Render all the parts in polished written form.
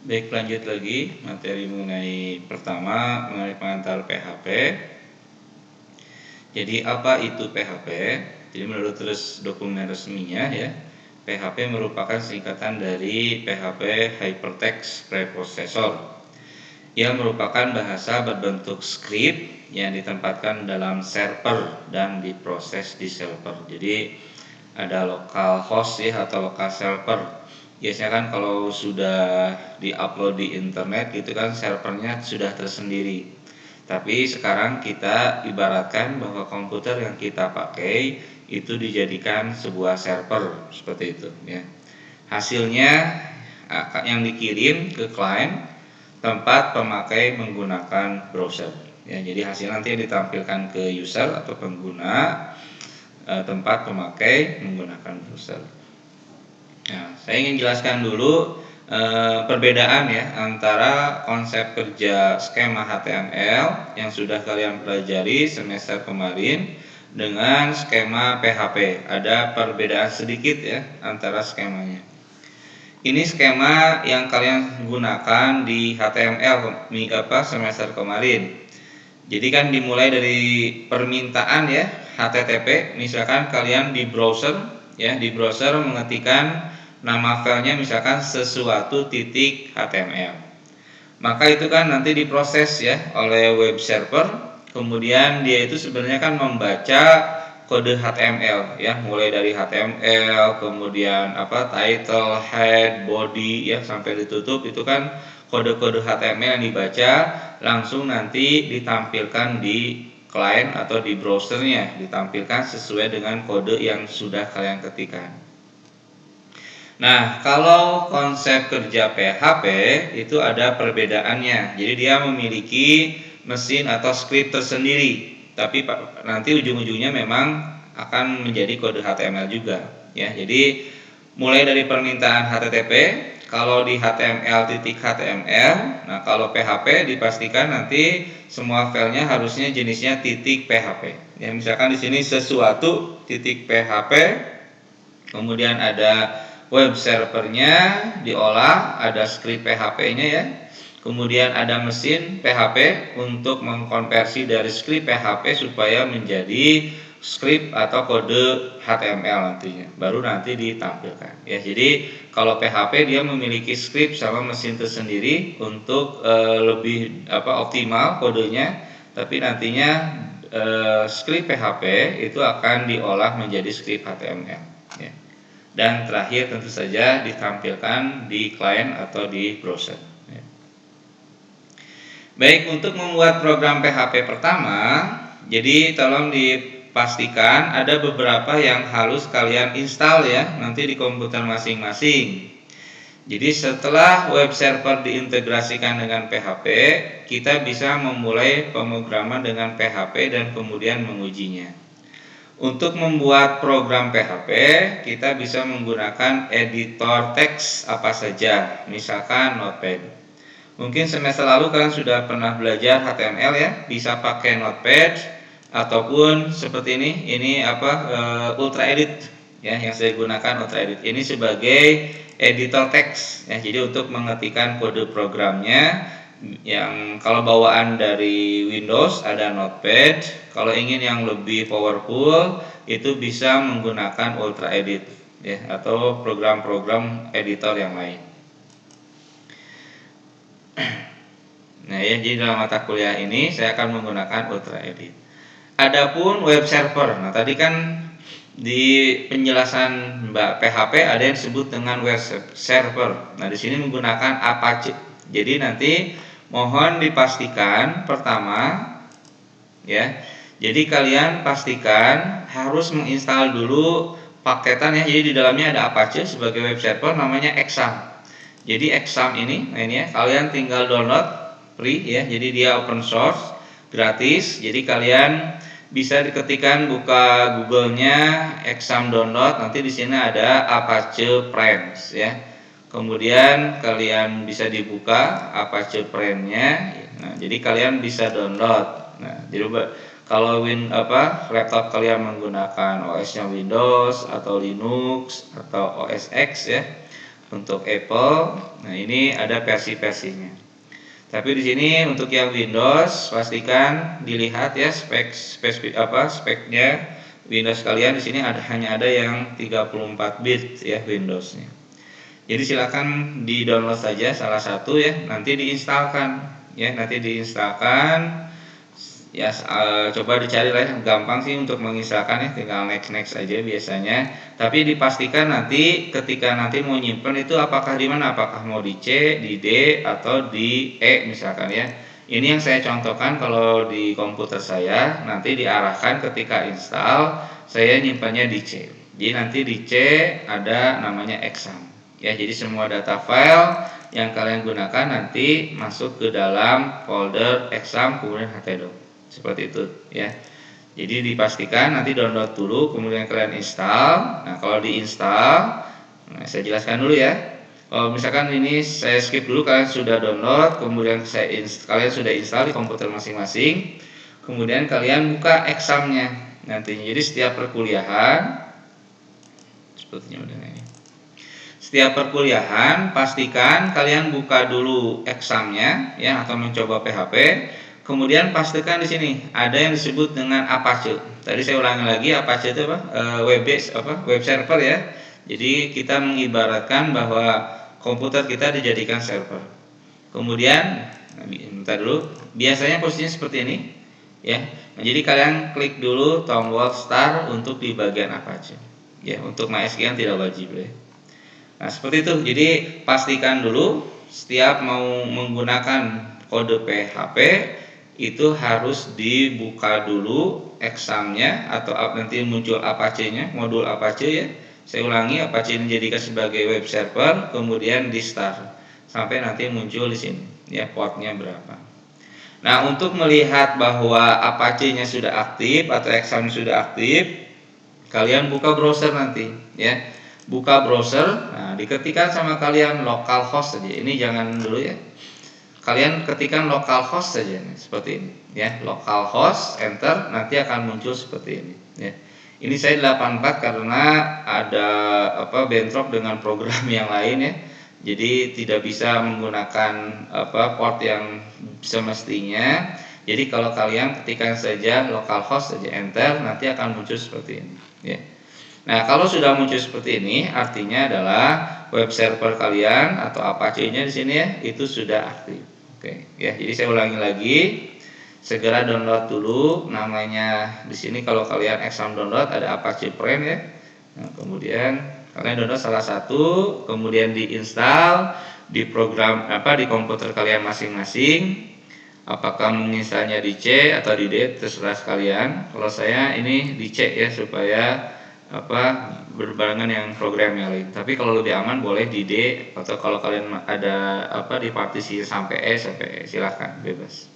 Baik, lanjut lagi materi mengenai pertama mengenai pengantar PHP. Jadi apa itu PHP? Jadi menurut terus dokumen resminya ya, PHP merupakan singkatan dari PHP Hypertext Preprocessor yang merupakan bahasa berbentuk script yang ditempatkan dalam server dan diproses di server. Jadi ada local host ya atau local server. Biasanya kan kalau sudah diupload di internet gitu kan servernya sudah tersendiri. Tapi sekarang kita ibaratkan bahwa komputer yang kita pakai itu dijadikan sebuah server seperti itu ya. Hasilnya yang dikirim ke klien tempat pemakai menggunakan browser ya. Jadi hasil nanti yang ditampilkan ke user atau pengguna tempat pemakai menggunakan browser. Nah, saya ingin jelaskan dulu perbedaan ya antara konsep kerja skema HTML yang sudah kalian pelajari semester kemarin dengan skema PHP. Ada perbedaan sedikit ya antara skemanya. Ini skema yang kalian gunakan di HTML semester kemarin. Jadi kan dimulai dari permintaan ya HTTP. Misalkan kalian di browser ya, di browser mengetikkan nama filenya misalkan sesuatu.html. Maka itu kan nanti diproses ya oleh web server. Kemudian dia itu sebenarnya kan membaca kode HTML ya, mulai dari HTML, kemudian title, head, body ya sampai ditutup itu kan kode-kode HTML yang dibaca langsung nanti ditampilkan di klien atau di browsernya, ditampilkan sesuai dengan kode yang sudah kalian ketikkan. Nah, kalau konsep kerja PHP itu ada perbedaannya. Jadi dia memiliki mesin atau script tersendiri. Tapi nanti ujung-ujungnya memang akan menjadi kode HTML juga. Ya, jadi mulai dari permintaan HTTP, kalau di HTML, nah kalau PHP dipastikan nanti semua filenya harusnya jenisnya .php. Ya, misalkan di sini sesuatu.php, kemudian ada web servernya diolah, ada script PHP-nya ya. Kemudian ada mesin PHP untuk mengkonversi dari script PHP supaya menjadi script atau kode HTML nantinya. Baru nanti ditampilkan. Ya, jadi kalau PHP dia memiliki script sama mesin tersendiri untuk lebih optimal kodenya, tapi nantinya script PHP itu akan diolah menjadi script HTML ya. Dan terakhir tentu saja ditampilkan di klien atau di browser. Baik, untuk membuat program PHP pertama, jadi tolong dipastikan ada beberapa yang harus kalian install ya nanti di komputer masing-masing. Jadi setelah web server diintegrasikan dengan PHP, kita bisa memulai pemrograman dengan PHP dan kemudian mengujinya. Untuk membuat program PHP, kita bisa menggunakan editor teks apa saja, misalkan Notepad. Mungkin semester lalu kalian sudah pernah belajar HTML ya, bisa pakai Notepad ataupun seperti ini Ultra Edit ya, yang saya gunakan Ultra Edit. Ini sebagai editor teks ya, jadi untuk mengetikkan kode programnya. Yang kalau bawaan dari Windows ada Notepad, kalau ingin yang lebih powerful itu bisa menggunakan Ultra Edit ya, atau program-program editor yang lain. Nah ya, jadi dalam mata kuliah ini saya akan menggunakan Ultra Edit. Adapun web server, nah tadi kan di penjelasan PHP ada yang disebut dengan web server. Nah di sini menggunakan Apache. Jadi nanti mohon dipastikan pertama ya. Jadi kalian pastikan harus menginstal dulu paketan ya. Jadi di dalamnya ada Apache sebagai web server namanya Exam. Jadi Exam ini ya, kalian tinggal download free ya. Jadi dia open source, gratis. Jadi kalian bisa diketikkan buka Google-nya Exam download, nanti di sini ada Apache Friends ya. Kemudian kalian bisa dibuka Apache Friends-nya. Nah, jadi kalian bisa download. Nah, jadi kalau laptop kalian menggunakan OS-nya Windows atau Linux atau OS X ya, untuk Apple. Nah, ini ada versi-versinya. Tapi di sini untuk yang Windows pastikan dilihat ya speknya Windows kalian. Di sini hanya ada yang 34 bit ya Windowsnya. Jadi silakan di-download saja salah satu ya, nanti diinstalkan ya, ya. Coba dicari lah, gampang sih untuk menginstalkan ya, tinggal next aja biasanya. Tapi dipastikan nanti ketika nanti mau nyimpen itu apakah di mana, apakah mau di C, di D atau di E misalkan ya. Ini yang saya contohkan kalau di komputer saya, nanti diarahkan ketika install saya nyimpannya di C. Jadi nanti di C ada namanya exam ya. Jadi semua data file yang kalian gunakan nanti masuk ke dalam folder exam kemudian htdoc. Seperti itu ya. Jadi dipastikan nanti download dulu kemudian kalian install. Nah, kalau diinstal, saya jelaskan dulu ya. Kalau misalkan ini saya skip dulu, kalian sudah download, kemudian kalian sudah install di komputer masing-masing. Kemudian kalian buka examnya nantinya. Jadi setiap perkuliahan sepertinya udah ini. Setiap perkuliahan pastikan kalian buka dulu examnya ya, atau mencoba PHP. Kemudian pastikan di sini ada yang disebut dengan Apache. Tadi saya ulangi lagi, Apache itu apa? Web server ya. Jadi kita mengibaratkan bahwa komputer kita dijadikan server. Kemudian bentar dulu, biasanya posisinya seperti ini ya. Nah, jadi kalian klik dulu tombol start untuk di bagian Apache. Ya, untuk MySQL tidak wajib ya. Nah, seperti itu. Jadi pastikan dulu setiap mau menggunakan kode PHP itu harus dibuka dulu examnya atau nanti muncul Apache-nya, modul Apache ya. Saya ulangi, Apache ini dijadikan sebagai web server, kemudian di start sampai nanti muncul di sini ya portnya berapa. Nah, untuk melihat bahwa Apache-nya sudah aktif atau exam sudah aktif, kalian buka browser nanti ya. Buka browser, nah diketikkan sama kalian localhost saja. Ini jangan dulu ya. Kalian ketikkan localhost saja nih, seperti ini ya, localhost, enter, nanti akan muncul seperti ini ya. Ini saya 84 karena ada bentrok dengan program yang lain ya. Jadi tidak bisa menggunakan port yang semestinya. Jadi kalau kalian ketikkan saja localhost saja, enter, nanti akan muncul seperti ini ya. Nah, kalau sudah muncul seperti ini, artinya adalah web server kalian atau Apache-nya di sini ya, itu sudah aktif. Oke, ya. Jadi saya ulangi lagi, segera download dulu. Namanya di sini kalau kalian exam download ada Apache Prime ya. Nah, kemudian kalian download salah satu, kemudian diinstal di program di komputer kalian masing-masing. Apakah menginstalnya di C atau di D terserah kalian. Kalau saya ini di C ya, supaya berbarengan yang program yang lain. Tapi kalau lebih aman boleh di D, atau kalau kalian ada di partisi sampai E silahkan bebas.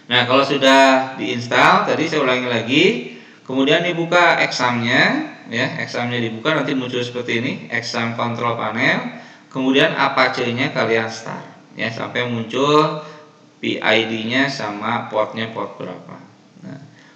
Nah, kalau sudah diinstal tadi saya ulangi lagi, kemudian dibuka examnya ya, examnya dibuka nanti muncul seperti ini, exam control panel, kemudian Apache-nya kalian start ya sampai muncul PID-nya sama portnya port berapa.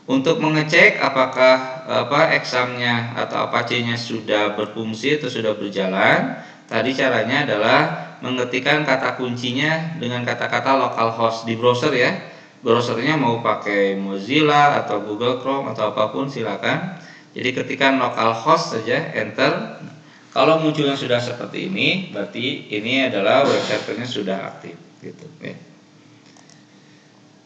Untuk mengecek apakah examnya atau Apache-nya sudah berfungsi atau sudah berjalan, tadi caranya adalah mengetikkan kata kuncinya dengan kata-kata localhost di browser ya. Browsernya mau pakai Mozilla atau Google Chrome atau apapun silakan. Jadi ketikkan localhost saja, enter. Kalau munculnya sudah seperti ini, berarti ini adalah web servernya sudah aktif gitu ya.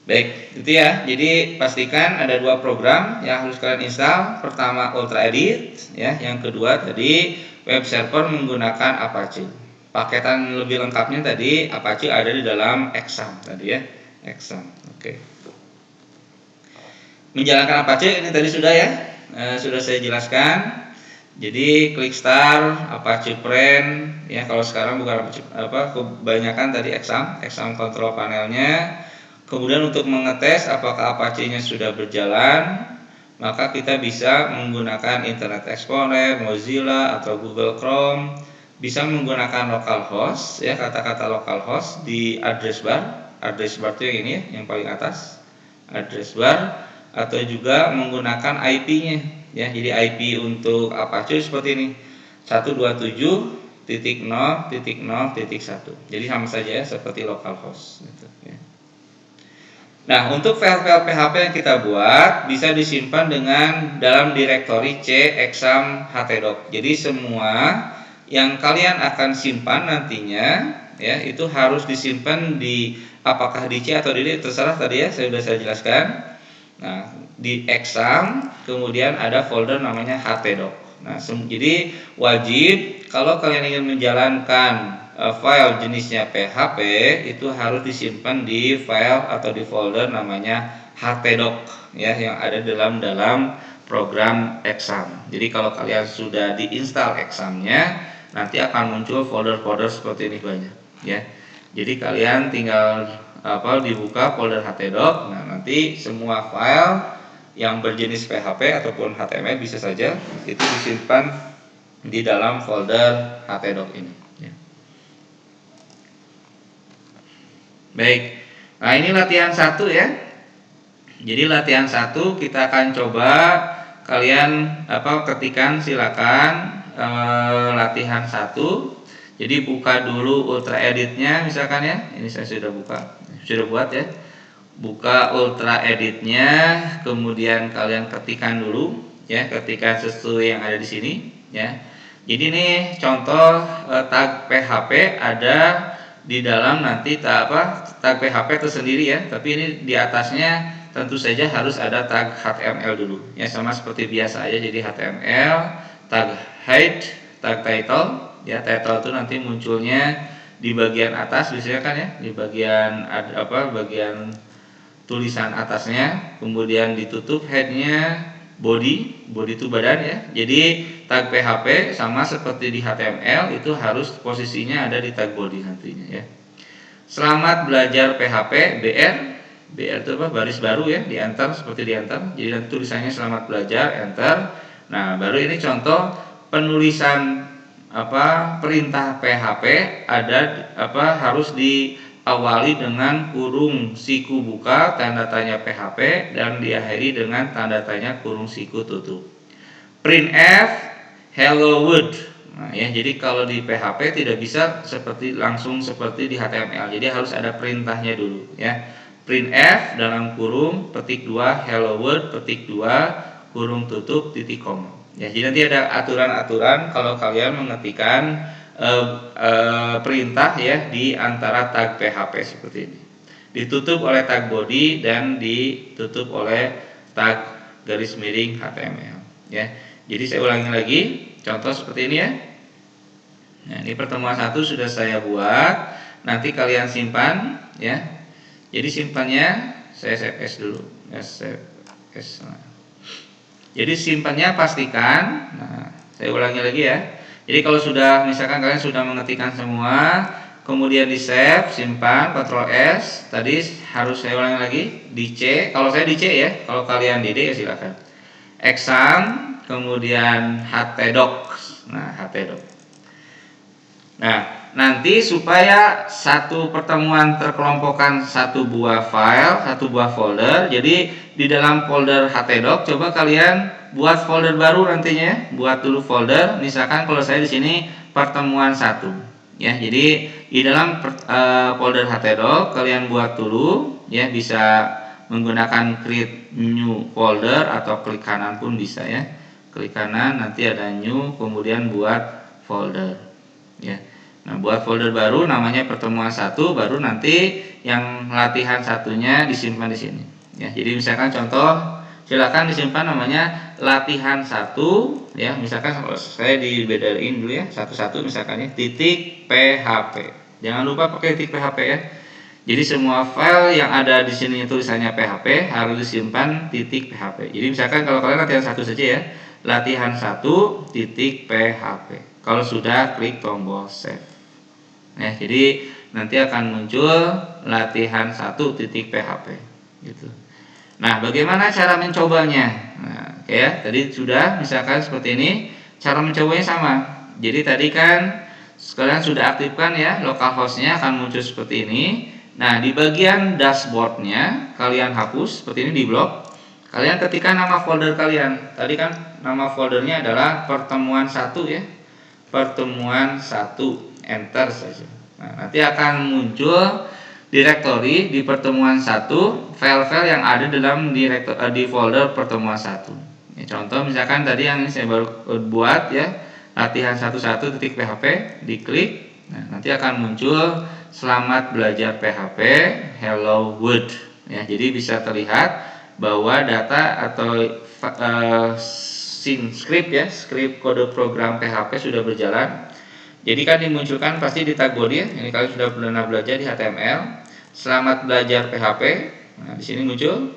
Baik, itu ya. Jadi pastikan ada dua program yang harus kalian install. Pertama Ultra Edit ya, yang kedua tadi web server menggunakan Apache. Paketan lebih lengkapnya tadi Apache ada di dalam exam tadi ya, exam. Oke. Menjalankan Apache ini tadi sudah ya, sudah saya jelaskan. Jadi klik start Apache Prime ya. Kalau sekarang bukan kebanyakan tadi exam control panelnya. Kemudian untuk mengetes apakah Apache-nya sudah berjalan, maka kita bisa menggunakan Internet Explorer, Mozilla atau Google Chrome, bisa menggunakan localhost ya, kata-kata localhost di address bar itu yang ini ya, yang paling atas, address bar, atau juga menggunakan IP-nya ya. Jadi IP untuk Apache seperti ini, 127 Jadi sama saja ya, seperti localhost gitu ya. Nah, untuk file-file PHP yang kita buat bisa disimpan dengan dalam direktori C exam htdoc. Jadi semua yang kalian akan simpan nantinya ya itu harus disimpan di apakah di C atau di D terserah tadi ya, saya sudah jelaskan. Nah, di exam kemudian ada folder namanya htdoc. Nah, jadi wajib kalau kalian ingin menjalankan file jenisnya PHP itu harus disimpan di file atau di folder namanya htdoc ya, yang ada dalam program exam. Jadi kalau kalian sudah diinstal examnya, nanti akan muncul folder-folder seperti ini banyak ya. Jadi kalian tinggal dibuka folder htdoc. Nah, nanti semua file yang berjenis PHP ataupun HTML bisa saja itu disimpan di dalam folder htdoc ini ya. Baik, nah ini latihan 1 ya. Jadi latihan 1 kita akan coba kalian ketikan silakan latihan 1. Jadi buka dulu Ultra Editnya misalkan ya. Ini saya sudah buat ya. Buka Ultra Editnya, kemudian kalian ketikkan dulu ya, ketikkan sesuai yang ada di sini ya. Jadi ini contoh tag PHP ada di dalam nanti tag PHP tersendiri ya, tapi ini di atasnya tentu saja harus ada tag HTML dulu ya, sama seperti biasa aja. Jadi HTML, tag height, tag title ya. Title itu nanti munculnya di bagian atas biasanya kan ya, di bagian bagian tulisan atasnya, kemudian ditutup headnya, body itu badan ya. Jadi tag PHP sama seperti di HTML itu harus posisinya ada di tag body nantinya ya. Selamat belajar PHP, BR itu baris baru ya, di enter seperti di enter. Jadi nanti tulisannya selamat belajar, enter. Nah, baru ini contoh penulisan perintah PHP ada harus diawali dengan kurung siku buka tanda tanya PHP dan diakhiri dengan tanda tanya kurung siku tutup. Printf hello world. Nah, ya, jadi kalau di PHP tidak bisa langsung seperti di HTML. Jadi harus ada perintahnya dulu ya. Printf dalam kurung petik 2 hello world petik 2 kurung tutup titik koma. Ya, jadi nanti ada aturan-aturan kalau kalian mengetikkan perintah ya di antara tag PHP seperti ini. Ditutup oleh tag body dan ditutup oleh tag garis miring HTML ya. Jadi saya ulangi lagi contoh seperti ini ya. Nah, ini pertemuan 1 sudah saya buat. Nanti kalian simpan ya. Jadi simpannya saya save as dulu. Jadi simpannya pastikan. Nah, saya ulangi lagi ya. Jadi kalau sudah misalkan kalian sudah mengetikkan semua, kemudian di save, simpan, Ctrl S. Tadi harus saya ulangi lagi di C. Kalau saya di C ya. Kalau kalian di D ya silakan. Exam, kemudian htdoc. Nah, htdoc. Nah, nanti supaya satu pertemuan terkelompokkan satu buah file, satu buah folder. Jadi di dalam folder htdoc coba kalian buat folder baru nantinya. Buat dulu folder. Misalkan kalau saya di sini pertemuan 1 ya. Jadi di dalam folder htdoc kalian buat dulu ya, bisa menggunakan create new folder atau klik kanan pun bisa ya. Klik kanan nanti ada new, kemudian buat folder ya. Nah, buat folder baru namanya pertemuan 1, baru nanti yang latihan satunya disimpan di sini ya. Jadi misalkan contoh, silakan disimpan namanya latihan 1 ya. Misalkan saya dibedain dulu ya, satu-satu misalkan ya, titik PHP. Jangan lupa pakai titik PHP ya. Jadi semua file yang ada di sini tulisannya PHP harus disimpan titik PHP. Jadi misalkan kalau kalian latihan 1 saja ya, latihan 1 titik PHP. Kalau sudah klik tombol save. Nah, jadi nanti akan muncul latihan 1 titik PHP gitu. Nah, bagaimana cara mencobanya? Nah, ya, tadi sudah misalkan seperti ini, cara mencobanya sama. Jadi tadi kan kalian sudah aktifkan ya, localhost-nya akan muncul seperti ini. Nah, di bagian dashboard-nya kalian hapus seperti ini di blok. Kalian ketikkan nama folder kalian. Tadi kan nama foldernya adalah pertemuan 1 ya. pertemuan 1, enter saja. Nah, nanti akan muncul direktori di pertemuan 1, file-file yang ada dalam di folder pertemuan 1. Ya, contoh misalkan tadi yang saya baru buat ya, latihan 11.php, diklik. Nah, nanti akan muncul selamat belajar PHP, hello world. Ya, jadi bisa terlihat bahwa data atau script ya, script kode program PHP sudah berjalan. Jadi kan dimunculkan pasti di tag body ya. Ini kalian sudah pernah belajar di HTML. Selamat belajar PHP. Nah, di sini muncul.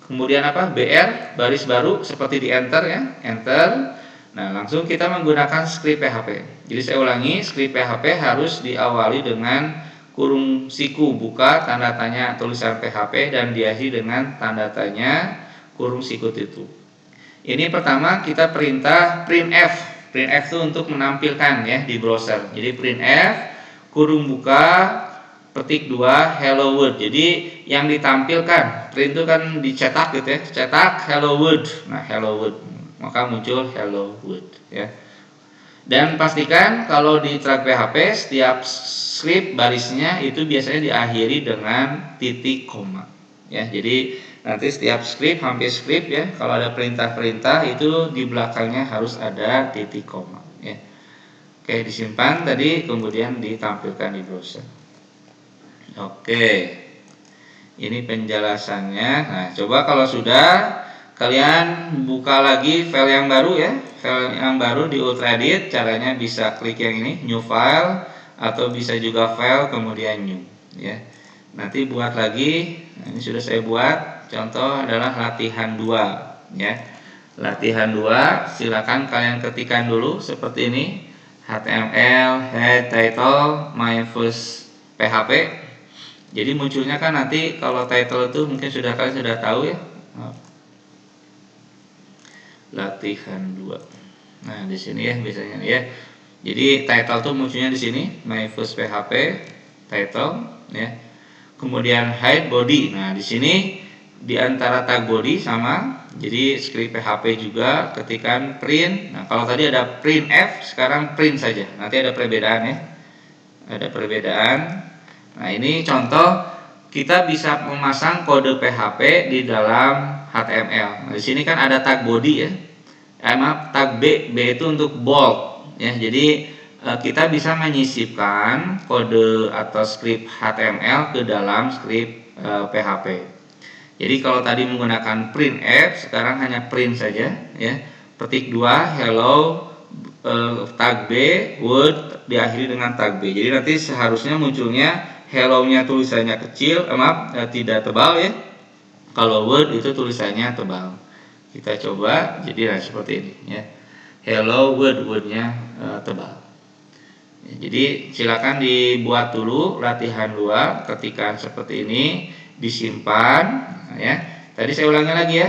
Kemudian apa? BR baris baru seperti di enter ya. Enter. Nah, langsung kita menggunakan script PHP. Jadi saya ulangi, script PHP harus diawali dengan kurung siku buka tanda tanya tulisan PHP dan diakhiri dengan tanda tanya kurung siku tutup. Ini pertama kita perintah printf. Printf itu untuk menampilkan ya di browser. Jadi printf kurung buka petik 2 hello world. Jadi yang ditampilkan print itu kan dicetak gitu ya. Cetak hello world. Nah, hello world. Maka muncul hello world ya. Dan pastikan kalau di track PHP setiap script barisnya itu biasanya diakhiri dengan titik koma ya. Jadi nanti setiap script, hampir script ya, kalau ada perintah-perintah itu di belakangnya harus ada titik koma ya. Oke, disimpan tadi kemudian ditampilkan di browser. Oke, ini penjelasannya. Nah, coba kalau sudah kalian buka lagi file yang baru ya, file yang baru di UltraEdit. Caranya bisa klik yang ini, new file, atau bisa juga file kemudian new ya. Nanti buat lagi. Nah, ini sudah saya buat. Contoh adalah latihan 2 ya. Latihan 2 silakan kalian ketikkan dulu seperti ini. HTML head title my first PHP. Jadi munculnya kan nanti kalau title itu mungkin kalian sudah tahu ya. Latihan 2. Nah, di sini ya biasanya ya. Jadi title tuh munculnya di sini, my first PHP title ya. Kemudian hide body. Nah, di sini di antara tag body sama. Jadi script PHP juga ketikan print. Nah, kalau tadi ada printf, sekarang print saja. Nanti ada perbedaan ya. Ada perbedaan. Nah, ini contoh kita bisa memasang kode PHP di dalam HTML. Nah, di sini kan ada tag body ya. Tag B itu untuk bold ya. Jadi kita bisa menyisipkan kode atau script HTML ke dalam script PHP. Jadi kalau tadi menggunakan printf, sekarang hanya print saja ya. Petik 2 hello tag B word diakhiri dengan tag B. Jadi nanti seharusnya munculnya hello-nya tulisannya kecil, tidak tebal ya. Kalau word itu tulisannya tebal. Kita coba jadi seperti ini ya. Hello word-nya tebal. Ya, jadi silakan dibuat dulu latihan 2, ketikan seperti ini, disimpan ya. Tadi saya ulangi lagi ya.